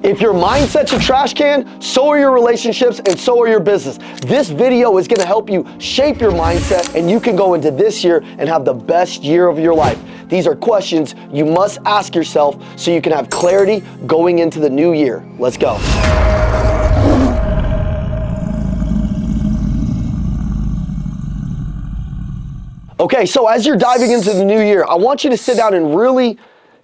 If your mindset's a trash can, so are your relationships and so are your business. This video is gonna help you shape your mindset and you can go into this year and have the best year of your life. These are questions you must ask yourself so you can have clarity going into the new year. Let's go. Okay, so as you're diving into the new year, I want you to sit down and really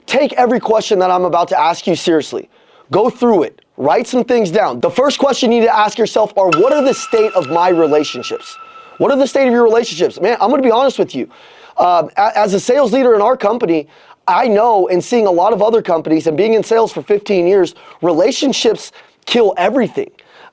take every question that I'm about to ask you seriously. Go through it, write some things down. The first question you need to ask yourself are, what are the state of my relationships? What are the state of your relationships? Man, I'm gonna be honest with you. As a sales leader in our company, I know, and seeing a lot of other companies and being in sales for 15 years, relationships kill everything.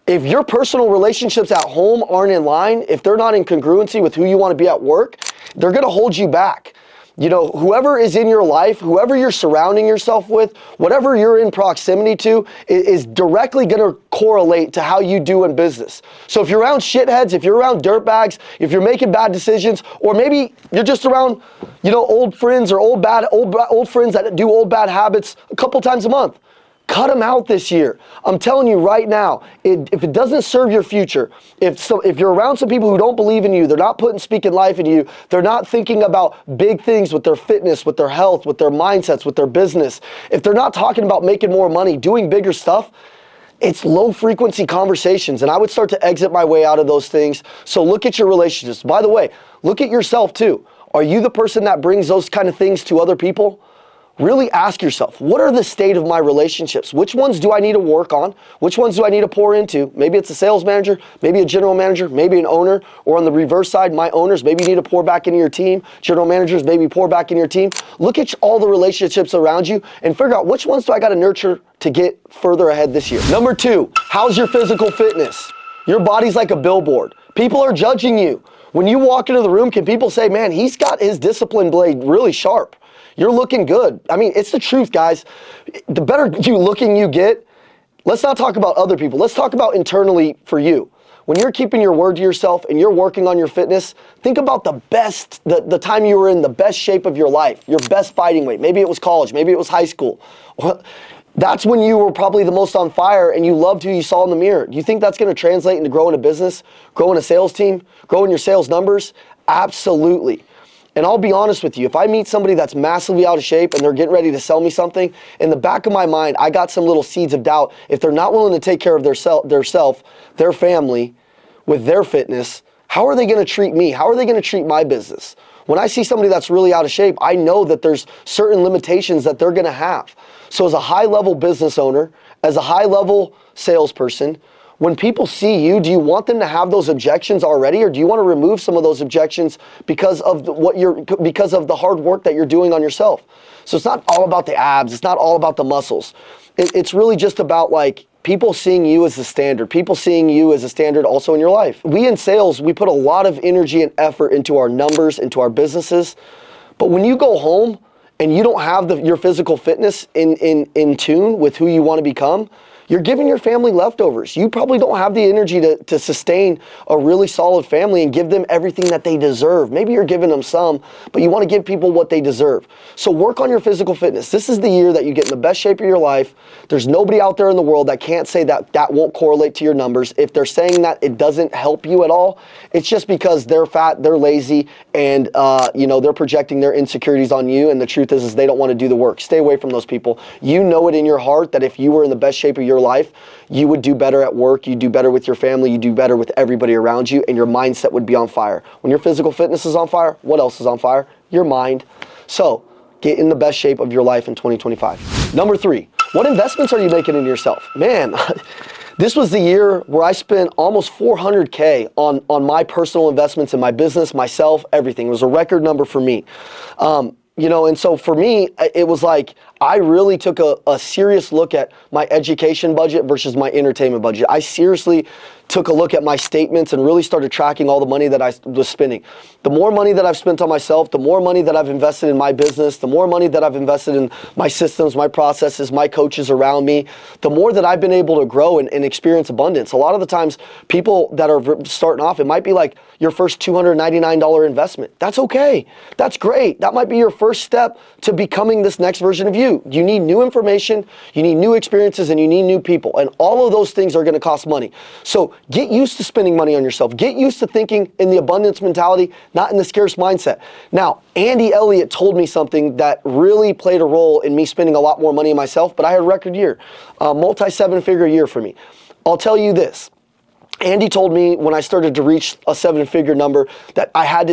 If your personal relationships at home aren't in line, if they're not in congruency with who you want to be at work, they're gonna hold you back. You know, whoever is in your life, whoever you're surrounding yourself with, whatever you're in proximity to is directly gonna correlate to how you do in business. So if you're around shitheads, if you're around dirtbags, if you're making bad decisions, or maybe you're just around, you know, old friends or old friends that do old bad habits a couple times a month, cut them out this year. I'm telling you right now, if it doesn't serve your future, if you're around some people who don't believe in you, they're not speaking life in you, they're not thinking about big things with their fitness, with their health, with their mindsets, with their business, if they're not talking about making more money, doing bigger stuff, it's low frequency conversations, and I would start to exit my way out of those things. So look at your relationships. By the way, look at yourself too. Are you the person that brings those kind of things to other people? Really ask yourself, what are the state of my relationships? Which ones do I need to work on? Which ones do I need to pour into? Maybe it's a sales manager, maybe a general manager, maybe an owner, or on the reverse side, my owners, maybe you need to pour back into your team. General managers, maybe pour back into your team. Look at all the relationships around you and figure out which ones do I got to nurture to get further ahead this year. Number 2, how's your physical fitness? Your body's like a billboard. People are judging you. When you walk into the room, can people say, man, he's got his discipline blade really sharp. You're looking good. I mean, it's the truth, guys. The better looking you get, let's not talk about other people. Let's talk about internally for you. When you're keeping your word to yourself and you're working on your fitness, think about the time you were in the best shape of your life, your best fighting weight. Maybe it was college, maybe it was high school. That's when you were probably the most on fire and you loved who you saw in the mirror. Do you think that's gonna translate into growing a business, growing a sales team, growing your sales numbers? Absolutely. And I'll be honest with you, if I meet somebody that's massively out of shape and they're getting ready to sell me something, in the back of my mind, I got some little seeds of doubt. If they're not willing to take care of their family, with their fitness, how are they gonna treat me? How are they gonna treat my business? When I see somebody that's really out of shape, I know that there's certain limitations that they're gonna have. So as a high-level business owner, as a high-level salesperson, when people see you, do you want them to have those objections already, or do you want to remove some of those objections because of the hard work that you're doing on yourself? So it's not all about the abs, it's not all about the muscles. It's really just about like people seeing you as the standard, people seeing you as a standard also in your life. We in sales, we put a lot of energy and effort into our numbers, into our businesses, but when you go home and you don't have your physical fitness in tune with who you want to become, you're giving your family leftovers. You probably don't have the energy to sustain a really solid family and give them everything that they deserve. Maybe you're giving them some, but you want to give people what they deserve. So work on your physical fitness. This is the year that you get in the best shape of your life. There's nobody out there in the world that can't say that that won't correlate to your numbers. If they're saying that it doesn't help you at all, it's just because they're fat, they're lazy, and they're projecting their insecurities on you, and the truth is they don't want to do the work. Stay away from those people. You know it in your heart that if you were in the best shape of your life, you would do better at work, you do better with your family, you do better with everybody around you, and your mindset would be on fire. When your physical fitness is on fire, what else is on fire? Your mind. So get in the best shape of your life in 2025. Number 3, what investments are you making in yourself? Man, this was the year where I spent almost $400K on my personal investments in my business, myself, everything. It was a record number for me. And so for me, it was like I really took a serious look at my education budget versus my entertainment budget. I seriously took a look at my statements and really started tracking all the money that I was spending. The more money that I've spent on myself, the more money that I've invested in my business, the more money that I've invested in my systems, my processes, my coaches around me, the more that I've been able to grow and experience abundance. A lot of the times, people that are starting off, it might be like your first $299 investment. That's okay. That's great. That might be your first step to becoming this next version of you. do. You need new information, you need new experiences, and you need new people. And all of those things are going to cost money. So get used to spending money on yourself. Get used to thinking in the abundance mentality, not in the scarce mindset. Now, Andy Elliott told me something that really played a role in me spending a lot more money on myself, but I had a record year, a multi-seven-figure year for me. I'll tell you this. Andy told me when I started to reach a seven-figure number that I had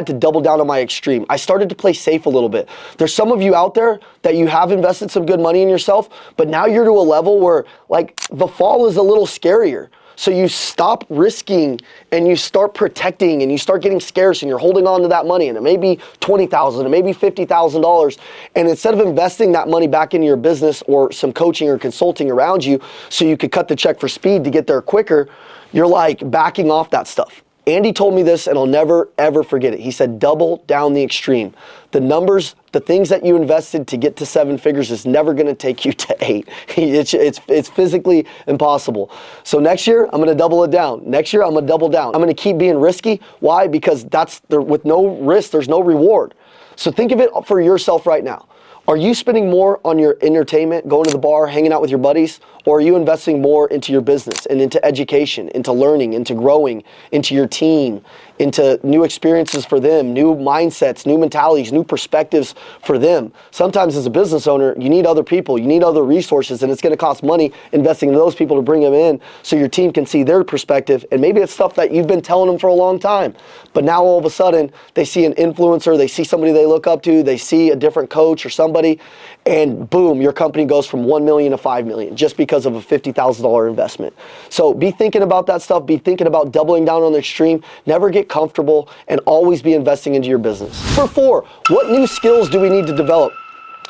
to double down on my extreme. I started to play safe a little bit. There's some of you out there that you have invested some good money in yourself, but now you're to a level where like the fall is a little scarier. So you stop risking and you start protecting and you start getting scarce and you're holding on to that money, and it may be $20,000, it may be $50,000. And instead of investing that money back into your business or some coaching or consulting around you so you could cut the check for speed to get there quicker, you're like backing off that stuff. Andy told me this and I'll never ever forget it. He said, double down the extreme. The numbers, the things that you invested to get to seven figures is never going to take you to eight. It's physically impossible. So next year, I'm going to double it down. Next year, I'm going to double down. I'm going to keep being risky. Why? Because with no risk, there's no reward. So think of it for yourself right now. Are you spending more on your entertainment, going to the bar, hanging out with your buddies? Or are you investing more into your business and into education, into learning, into growing, into your team, into new experiences for them, new mindsets, new mentalities, new perspectives for them? Sometimes as a business owner, you need other people, you need other resources, and it's going to cost money investing in those people to bring them in so your team can see their perspective. And maybe it's stuff that you've been telling them for a long time, but now all of a sudden they see an influencer, they see somebody they look up to, they see a different coach or somebody, and boom, your company goes from 1 million to 5 million just because of a $50,000 investment. So be thinking about that stuff. Be thinking about doubling down on the extreme. Never get comfortable and always be investing into your business. Number 4, what new skills do we need to develop?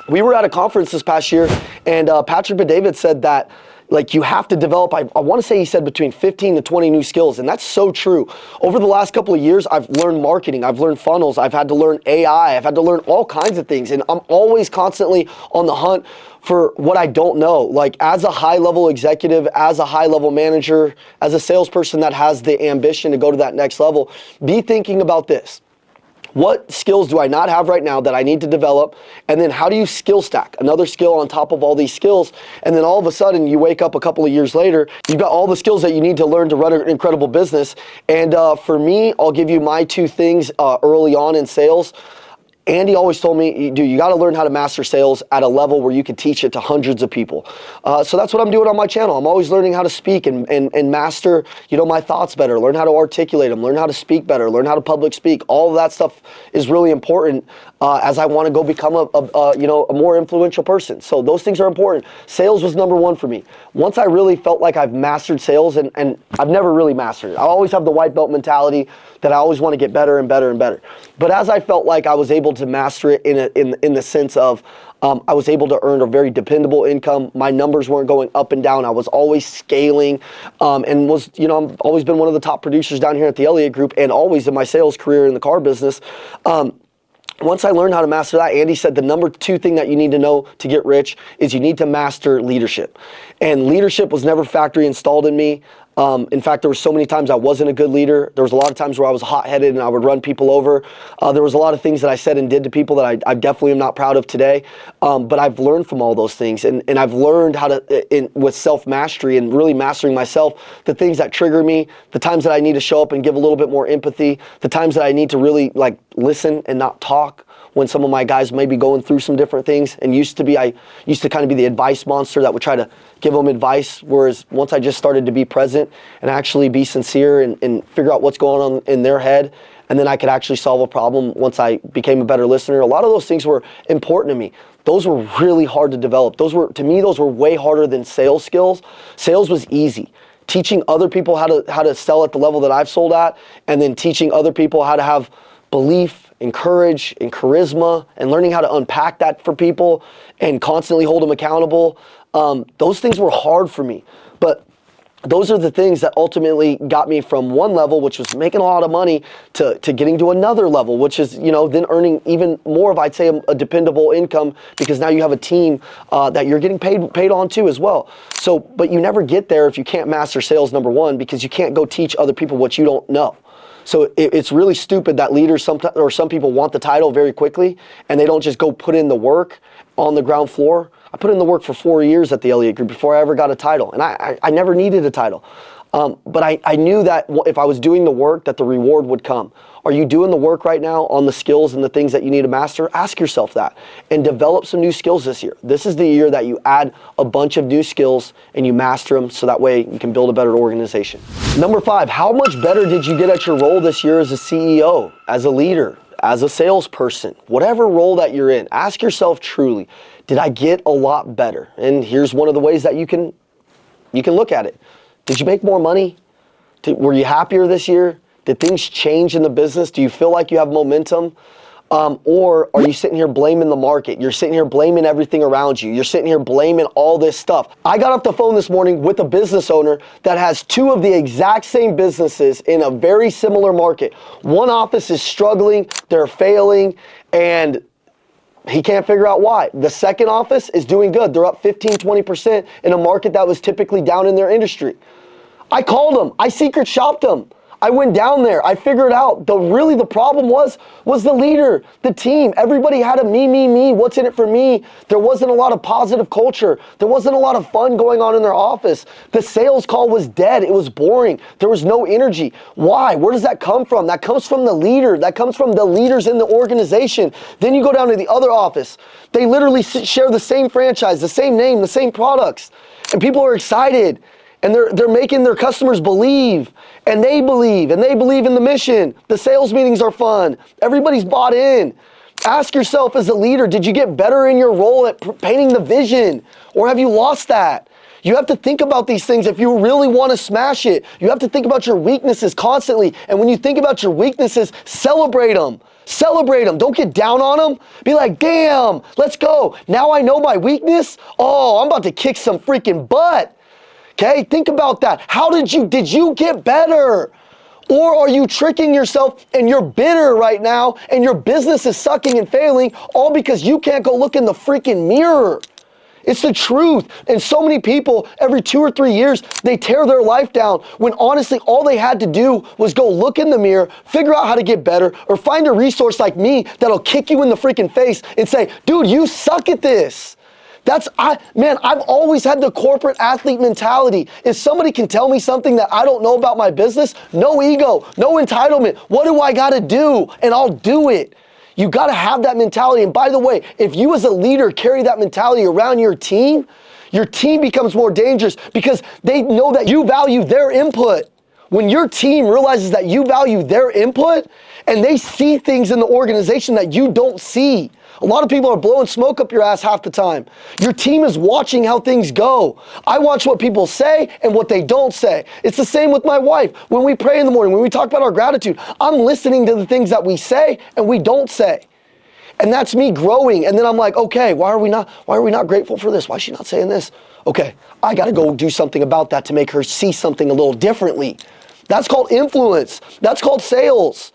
We were at a conference this past year, and Patrick Bet-David said that like you have to develop, I want to say he said between 15 to 20 new skills, and that's so true. Over the last couple of years, I've learned marketing, I've learned funnels, I've had to learn AI, I've had to learn all kinds of things, and I'm always constantly on the hunt for what I don't know. Like as a high-level executive, as a high-level manager, as a salesperson that has the ambition to go to that next level, be thinking about this. What skills do I not have right now that I need to develop? And then how do you skill stack? Another skill on top of all these skills. And then all of a sudden you wake up a couple of years later, you've got all the skills that you need to learn to run an incredible business. And for me, I'll give you my 2 things early on in sales. Andy always told me, dude, you got to learn how to master sales at a level where you can teach it to hundreds of people. So that's what I'm doing on my channel. I'm always learning how to speak and master, my thoughts better, learn how to articulate them, learn how to speak better, learn how to public speak. All of that stuff is really important as I want to go become a more influential person. So those things are important. Sales was number 1 for me. Once I really felt like I've mastered sales, and I've never really mastered it. I always have the white belt mentality that I always want to get better and better and better. But as I felt like I was able to master it in the sense of I was able to earn a very dependable income. My numbers weren't going up and down. I was always scaling and was, I've always been one of the top producers down here at the Elliott Group and always in my sales career in the car business. Once I learned how to master that, Andy said the number 2 thing that you need to know to get rich is you need to master leadership. And leadership was never factory installed in me. In fact, there were so many times I wasn't a good leader. There was a lot of times where I was hot-headed and I would run people over. There was a lot of things that I said and did to people that I definitely am not proud of today. But I've learned from all those things. And I've learned how to, with self-mastery and really mastering myself, the things that trigger me, the times that I need to show up and give a little bit more empathy, the times that I need to really listen and not talk when some of my guys may be going through some different things. And I used to kind of be the advice monster that would try to give them advice, whereas once I just started to be present and actually be sincere and figure out what's going on in their head, and then I could actually solve a problem once I became a better listener. A lot of those things were important to me. Those were really hard to develop. To me, those were way harder than sales skills. Sales was easy. Teaching other people how to sell at the level that I've sold at, and then teaching other people how to have belief and courage and charisma and learning how to unpack that for people and constantly hold them accountable. Those things were hard for me, but those are the things that ultimately got me from one level, which was making a lot of money, to getting to another level, which is, then earning even more of, I'd say, a dependable income, because now you have a team that you're getting paid on to as well. So, but you never get there if you can't master sales, number 1, because you can't go teach other people what you don't know. So it's really stupid that leaders some people want the title very quickly and they don't just go put in the work on the ground floor. I put in the work for 4 years at the Elliott Group before I ever got a title, and I never needed a title. But I knew that if I was doing the work, that the reward would come. Are you doing the work right now on the skills and the things that you need to master? Ask yourself that and develop some new skills this year. This is the year that you add a bunch of new skills and you master them so that way you can build a better organization. Number 5, how much better did you get at your role this year as a CEO, as a leader, as a salesperson, whatever role that you're in? Ask yourself truly, did I get a lot better? And here's one of the ways that you can look at it. Did you make more money? Were you happier this year? Did things change in the business? Do you feel like you have momentum? Or are you sitting here blaming the market? You're sitting here blaming everything around you. You're sitting here blaming all this stuff. I got off the phone this morning with a business owner that has 2 of the exact same businesses in a very similar market. One office is struggling, they're failing, and he can't figure out why. The second office is doing good. They're up 15, 20% in a market that was typically down in their industry. I called them. I secret shopped them. I went down there. I figured out the problem was the leader, the team. Everybody had a me, what's in it for me? There wasn't a lot of positive culture. There wasn't a lot of fun going on in their office. The sales call was dead. It was boring. There was no energy. Why? Where does that come from? That comes from the leader. That comes from the leaders in the organization. Then you go down to the other office. They literally share the same franchise, the same name, the same products. And people are excited. And they're making their customers believe, and they believe in the mission. The sales meetings are fun. Everybody's bought in. Ask yourself as a leader, did you get better in your role at painting the vision, or have you lost that? You have to think about these things if you really want to smash it. You have to think about your weaknesses constantly. And when you think about your weaknesses, celebrate them. Celebrate them. Don't get down on them. Be like, damn, let's go. Now I know my weakness. Oh, I'm about to kick some freaking butt. Okay, think about that. Did you get better? Or are you tricking yourself and you're bitter right now and your business is sucking and failing all because you can't go look in the freaking mirror? It's the truth. And so many people, every 2 or 3 years, they tear their life down when honestly all they had to do was go look in the mirror, figure out how to get better, or find a resource like me that'll kick you in the freaking face and say, dude, you suck at this. I've always had the corporate athlete mentality. If somebody can tell me something that I don't know about my business, no ego, no entitlement. What do I gotta do? And I'll do it. You gotta have that mentality. And by the way, if you as a leader carry that mentality around your team becomes more dangerous because they know that you value their input. When your team realizes that you value their input and they see things in the organization that you don't see, a lot of people are blowing smoke up your ass half the time. Your team is watching how things go. I watch what people say and what they don't say. It's the same with my wife. When we pray in the morning, when we talk about our gratitude, I'm listening to the things that we say and we don't say. And that's me growing. And then I'm like, okay, why are we not grateful for this? Why is she not saying this? Okay, I got to go do something about that to make her see something a little differently. That's called influence. That's called sales.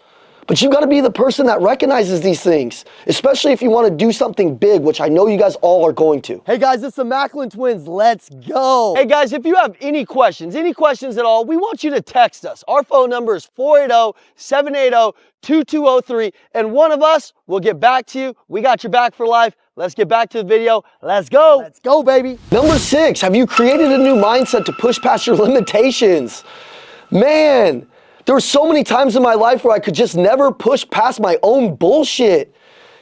But you got to be the person that recognizes these things, especially if you want to do something big, which I know you guys all are going to. Hey guys, it's the Macklin Twins. Let's go. Hey guys, if you have any questions at all, we want you to text us. Our phone number is 480-780-2203, and one of us will get back to you. We got your back for life. Let's get back to the video. Let's go. Let's go, baby. Number 6, have you created a new mindset to push past your limitations? Man, there were so many times in my life where I could just never push past my own bullshit.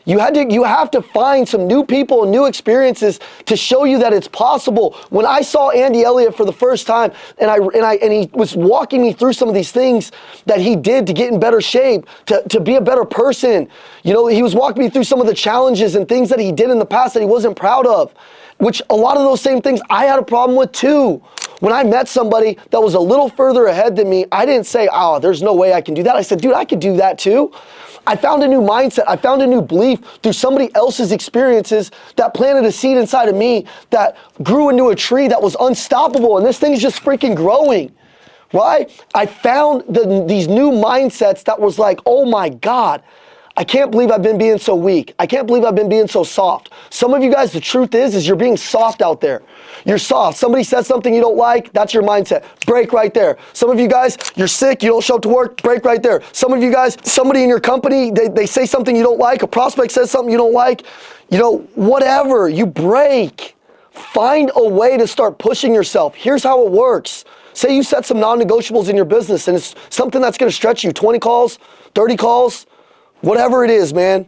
You have to find some new people and new experiences to show you that it's possible. When I saw Andy Elliott for the first time and he was walking me through some of these things that he did to get in better shape, to be a better person. You know, he was walking me through some of the challenges and things that he did in the past that he wasn't proud of, which a lot of those same things I had a problem with too. When I met somebody that was a little further ahead than me, I didn't say, oh, there's no way I can do that. I said, dude, I could do that too. I found a new mindset. I found a new belief through somebody else's experiences that planted a seed inside of me that grew into a tree that was unstoppable. And this thing's just freaking growing, right? I found these new mindsets that was like, oh my God, I can't believe I've been being so weak. I can't believe I've been being so soft. Some of you guys, the truth is you're being soft out there. You're soft. Somebody says something you don't like, that's your mindset. Break right there. Some of you guys, you're sick, you don't show up to work, break right there. Some of you guys, somebody in your company, they say something you don't like, a prospect says something you don't like, whatever, you break. Find a way to start pushing yourself. Here's how it works. Say you set some non-negotiables in your business and it's something that's gonna stretch you, 20 calls, 30 calls, whatever it is, man.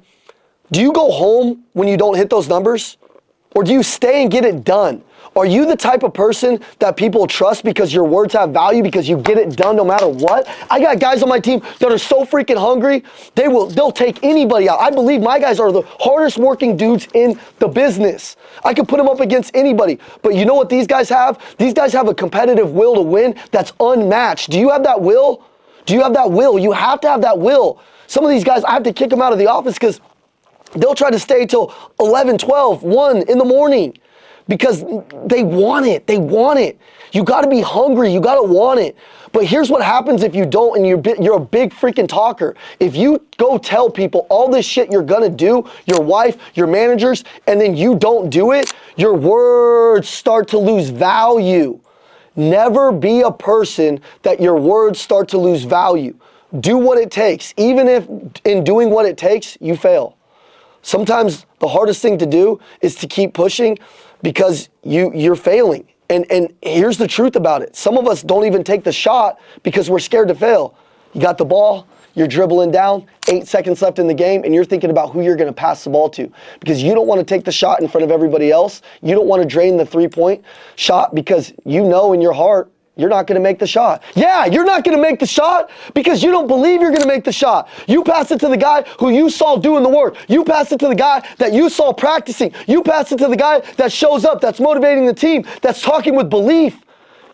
Do you go home when you don't hit those numbers? Or do you stay and get it done? Are you the type of person that people trust because your words have value, because you get it done no matter what? I got guys on my team that are so freaking hungry, they'll take anybody out. I believe my guys are the hardest working dudes in the business. I could put them up against anybody. But you know what these guys have? These guys have a competitive will to win that's unmatched. Do you have that will? Do you have that will? You have to have that will. Some of these guys, I have to kick them out of the office because they'll try to stay till 11, 12, 1 in the morning because they want it. They want it. You got to be hungry. You got to want it. But here's what happens if you don't and you're a big freaking talker. If you go tell people all this shit you're going to do, your wife, your managers, and then you don't do it, your words start to lose value. Never be a person that your words start to lose value. Do what it takes. Even if in doing what it takes, you fail. Sometimes the hardest thing to do is to keep pushing because you're failing. And here's the truth about it. Some of us don't even take the shot because we're scared to fail. You got the ball, you're dribbling down, 8 seconds left in the game, and you're thinking about who you're going to pass the ball to because you don't want to take the shot in front of everybody else. You don't want to drain the three-point shot because you know in your heart you're not going to make the shot. Yeah, you're not going to make the shot because you don't believe you're going to make the shot. You pass it to the guy who you saw doing the work. You pass it to the guy that you saw practicing. You pass it to the guy that shows up, that's motivating the team, that's talking with belief.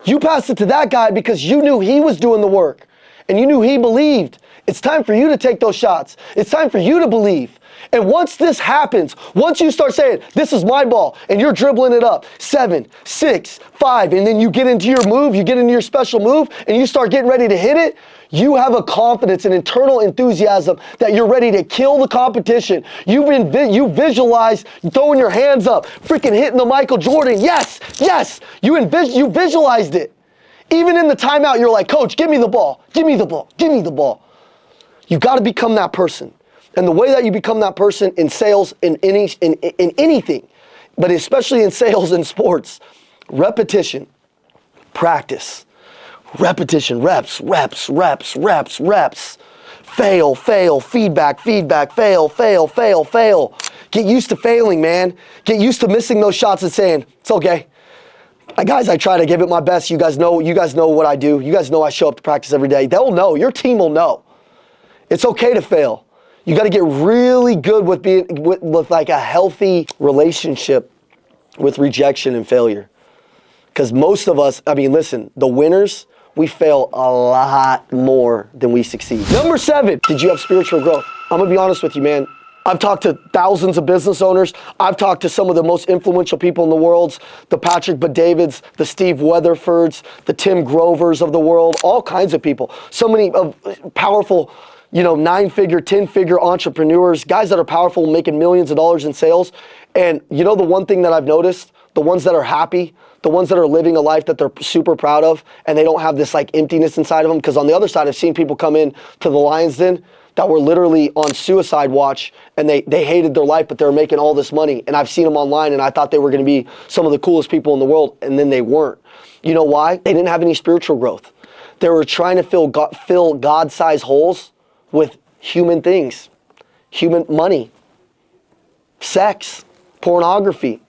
You pass it to that guy because you knew he was doing the work and you knew he believed. It's time for you to take those shots. It's time for you to believe. And once this happens, once you start saying, this is my ball, and you're dribbling it up, 7, 6, 5, and then you get into your move, you get into your special move, and you start getting ready to hit it, you have a confidence, an internal enthusiasm that you're ready to kill the competition. You visualize throwing your hands up, freaking hitting the Michael Jordan. Yes, yes, you visualized it. Even in the timeout, you're like, coach, give me the ball, give me the ball, give me the ball. You got to become that person. And the way that you become that person in sales, in anything, but especially in sales and sports, repetition, practice, repetition, reps, reps, reps, reps, reps, fail, fail, feedback, feedback, fail, fail, fail, fail. Get used to failing, man. Get used to missing those shots and saying, it's okay. Guys, I try to give it my best. You guys know what I do. You guys know I show up to practice every day. They'll know. Your team will know. It's okay to fail. You got to get really good with being with like a healthy relationship with rejection and failure. Because most of us, listen, the winners, we fail a lot more than we succeed. Number 7, did you have spiritual growth? I'm going to be honest with you, man. I've talked to thousands of business owners. I've talked to some of the most influential people in the world, the Patrick Bet-Davids, the Steve Weatherfords, the Tim Grovers of the world, all kinds of people. So many powerful 9-figure, 10-figure entrepreneurs, guys that are powerful, making millions of dollars in sales. And the one thing that I've noticed, the ones that are happy, the ones that are living a life that they're super proud of, and they don't have this like emptiness inside of them. Because on the other side, I've seen people come in to the Lion's Den that were literally on suicide watch and they hated their life, but they were making all this money. And I've seen them online and I thought they were going to be some of the coolest people in the world, and then they weren't. You know why? They didn't have any spiritual growth. They were trying to fill God-sized holes with human things, human money, sex, pornography,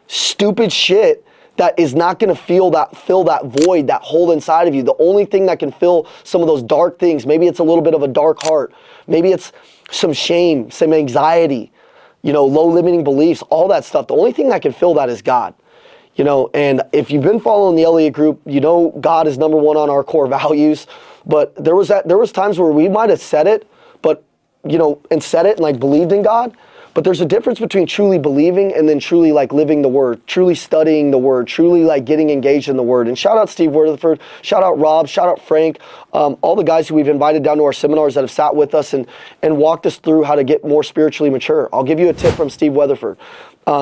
stupid shit that is not going to fill that void, that hole inside of you. The only thing that can fill some of those dark things, maybe it's a little bit of a dark heart, maybe it's some shame, some anxiety, low limiting beliefs, all that stuff. The only thing that can fill that is God. And if you've been following the Elliott Group, God is number one on our core values. But there was times where we might have said it, but and said it and like believed in God, But there's a difference between truly believing and then truly like living the word, truly studying the word, truly like getting engaged in the word. And shout out Steve Weatherford, shout out Rob, shout out Frank, all the guys who we've invited down to our seminars that have sat with us and walked us through how to get more spiritually mature. I'll give you a tip from Steve Weatherford.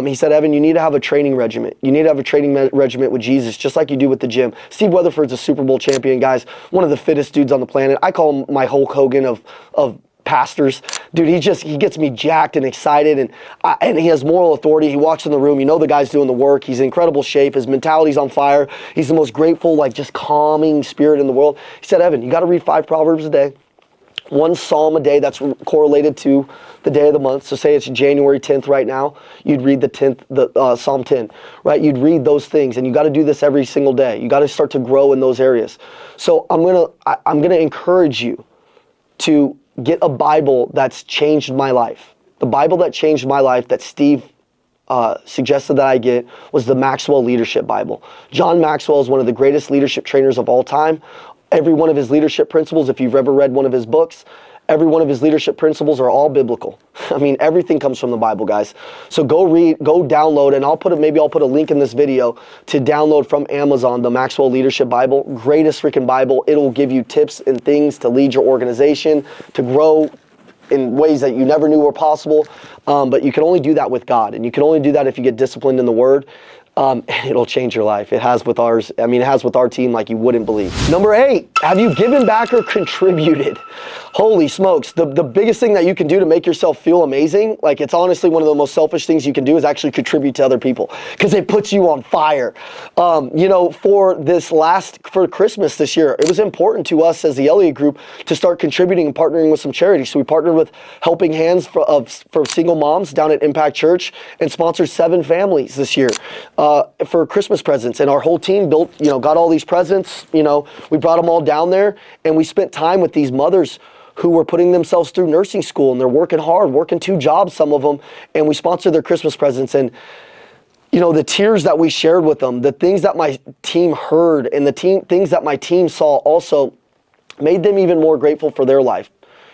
He said, Evan, you need to have a training regimen. You need to have a training regimen with Jesus, just like you do with the gym. Steve Weatherford's a Super Bowl champion, guys. One of the fittest dudes on the planet. I call him my Hulk Hogan of pastors. Dude, he gets me jacked and excited, and he has moral authority. He walks in the room. You know the guy's doing the work. He's in incredible shape. His mentality's on fire. He's the most grateful, like just calming spirit in the world. He said, Evan, you got to read 5 Proverbs a day. 1 Psalm a day that's correlated to the day of the month. So say it's January 10th right now, you'd read the Psalm 10, right? You'd read those things, and you got to do this every single day. You got to start to grow in those areas. So I'm gonna encourage you to get a Bible that's changed my life. The Bible that changed my life that Steve suggested that I get was the Maxwell Leadership Bible. John Maxwell is one of the greatest leadership trainers of all time. Every one of his leadership principles, if you've ever read one of his books, every one of his leadership principles are all biblical. I mean, everything comes from the Bible, guys. So go read, go download, and maybe I'll put a link in this video to download from Amazon the Maxwell Leadership Bible. Greatest freaking Bible. It'll give you tips and things to lead your organization, to grow in ways that you never knew were possible. But you can only do that with God, and you can only do that if you get disciplined in the Word. It'll change your life. It has with ours. I mean, it has with our team like you wouldn't believe. Number 8, have you given back or contributed? Holy smokes. The biggest thing that you can do to make yourself feel amazing, like it's honestly one of the most selfish things you can do, is actually contribute to other people, because it puts you on fire. You know, for Christmas this year, it was important to us as the Elliott Group to start contributing and partnering with some charities. So we partnered with Helping Hands for single moms down at Impact Church and sponsored 7 families this year for Christmas presents. And our whole team got all these presents. You know, we brought them all down there, and we spent time with these mothers who were putting themselves through nursing school, and they're working hard, working 2 jobs, some of them, and we sponsored their Christmas presents. And you know, the tears that we shared with them, the things that my team heard, and the things that my team saw also made them even more grateful for their life.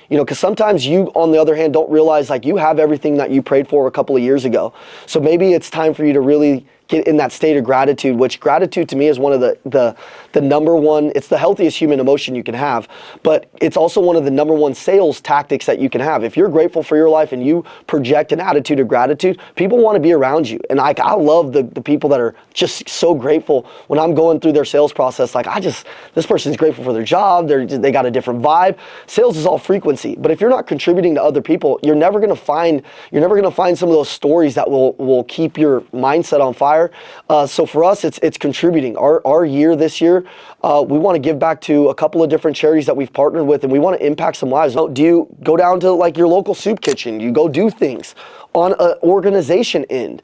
You know, because sometimes you, on the other hand, don't realize like you have everything that you prayed for a couple of years ago. So maybe it's time for you to really get in that state of gratitude, which gratitude to me is one of the number one, it's the healthiest human emotion you can have, but it's also one of the number one sales tactics that you can have. If you're grateful for your life and you project an attitude of gratitude, people want to be around you. And I love the people that are just so grateful when I'm going through their sales process. Like this person's grateful for their job. They got a different vibe. Sales is all frequency, but if you're not contributing to other people, you're never going to find some of those stories that will keep your mindset on fire. So for us, it's contributing. Our year this year, we want to give back to a couple of different charities that we've partnered with, and we want to impact some lives. Do you go down to like your local soup kitchen? You go do things on an organization end?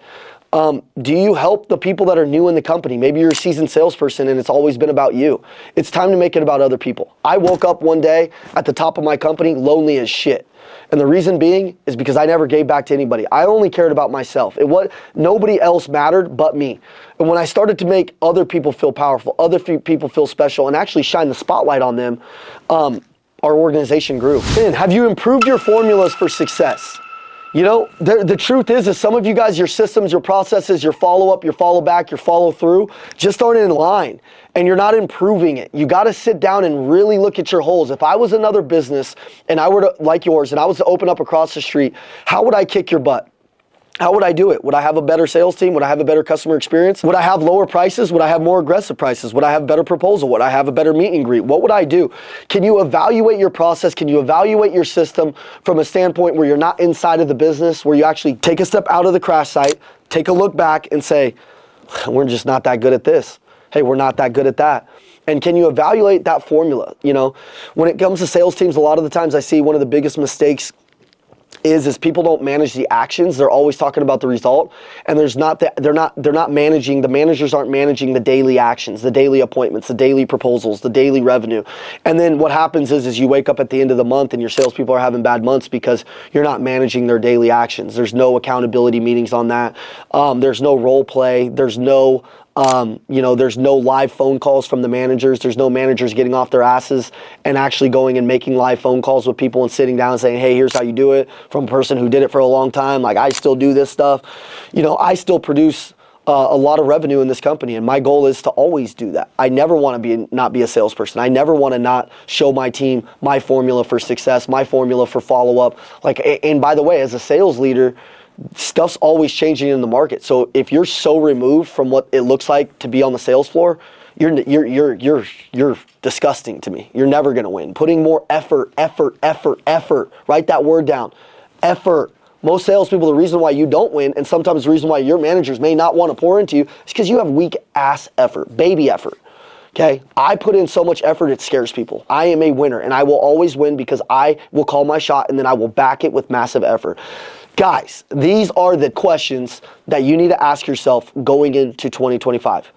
Do you help the people that are new in the company? Maybe you're a seasoned salesperson and it's always been about you. It's time to make it about other people. I woke up one day at the top of my company lonely as shit. And the reason being is because I never gave back to anybody. I only cared about myself. Nobody else mattered but me. And when I started to make other people feel powerful, other people feel special, and actually shine the spotlight on them, our organization grew. Man, have you improved your formulas for success? You know, the truth is some of you guys, your systems, your processes, your follow-up, your follow-back, your follow-through just aren't in line, and you're not improving it. You got to sit down and really look at your holes. If I was another business and I were to, like yours, and I was to open up across the street, how would I kick your butt? How would I do it? Would I have a better sales team? Would I have a better customer experience? Would I have lower prices? Would I have more aggressive prices? Would I have a better proposal? Would I have a better meet and greet? What would I do? Can you evaluate your process? Can you evaluate your system from a standpoint where you're not inside of the business, where you actually take a step out of the crash site, take a look back and say, we're just not that good at this. Hey, we're not that good at that. And can you evaluate that formula? You know, when it comes to sales teams, a lot of the times I see one of the biggest mistakes is people don't manage the actions. They're always talking about the result, and they're not managing, the managers aren't managing the daily actions, the daily appointments, the daily proposals, the daily revenue. And then what happens is you wake up at the end of the month and your salespeople are having bad months because you're not managing their daily actions. There's no accountability meetings on that. There's no role play. There's no You know, there's no live phone calls from the managers. There's no managers getting off their asses and actually going and making live phone calls with people and sitting down and saying, hey, here's how you do it, from a person who did it for a long time. Like, I still do this stuff. You know, I still produce a lot of revenue in this company, and my goal is to always do that. I never want to not be a salesperson. I never want to not show my team my formula for success, my formula for follow-up. Like, and by the way, as a sales leader, stuff's always changing in the market. So if you're so removed from what it looks like to be on the sales floor, you're disgusting to me. You're never going to win. Putting more effort. Write that word down. Effort. Most salespeople, the reason why you don't win, and sometimes the reason why your managers may not want to pour into you, is because you have weak ass effort, baby effort. Okay? I put in so much effort, it scares people. I am a winner, and I will always win because I will call my shot, and then I will back it with massive effort. Guys, these are the questions that you need to ask yourself going into 2025.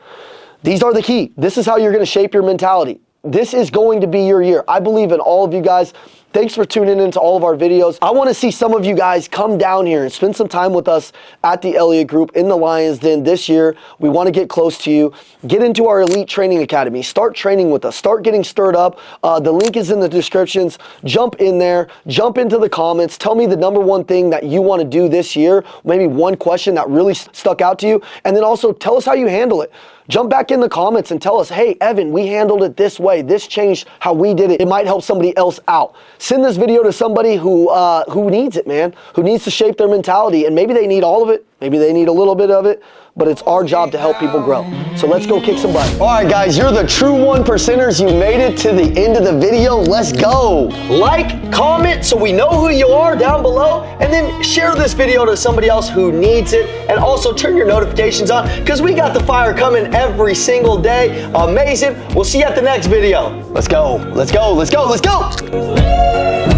These are the key. This is how you're going to shape your mentality. This is going to be your year. I believe in all of you guys. Thanks for tuning into all of our videos. I want to see some of you guys come down here and spend some time with us at the Elliott Group in the Lions Den this year. We want to get close to you. Get into our Elite Training Academy. Start training with us. Start getting stirred up. The link is in the descriptions. Jump in there. Jump into the comments. Tell me the number one thing that you want to do this year. Maybe one question that really stuck out to you. And then also tell us how you handle it. Jump back in the comments and tell us, hey, Evan, we handled it this way. This changed how we did it. It might help somebody else out. Send this video to somebody who needs it, man, who needs to shape their mentality. And maybe they need all of it. Maybe they need a little bit of it. But it's our job to help people grow. So let's go kick some butt. All right, guys, you're the true 1%ers. You made it to the end of the video. Let's go. Like, comment, so we know who you are down below, and then share this video to somebody else who needs it. And also turn your notifications on, because we got the fire coming every single day. Amazing. We'll see you at the next video. Let's go. Let's go. Let's go. Let's go.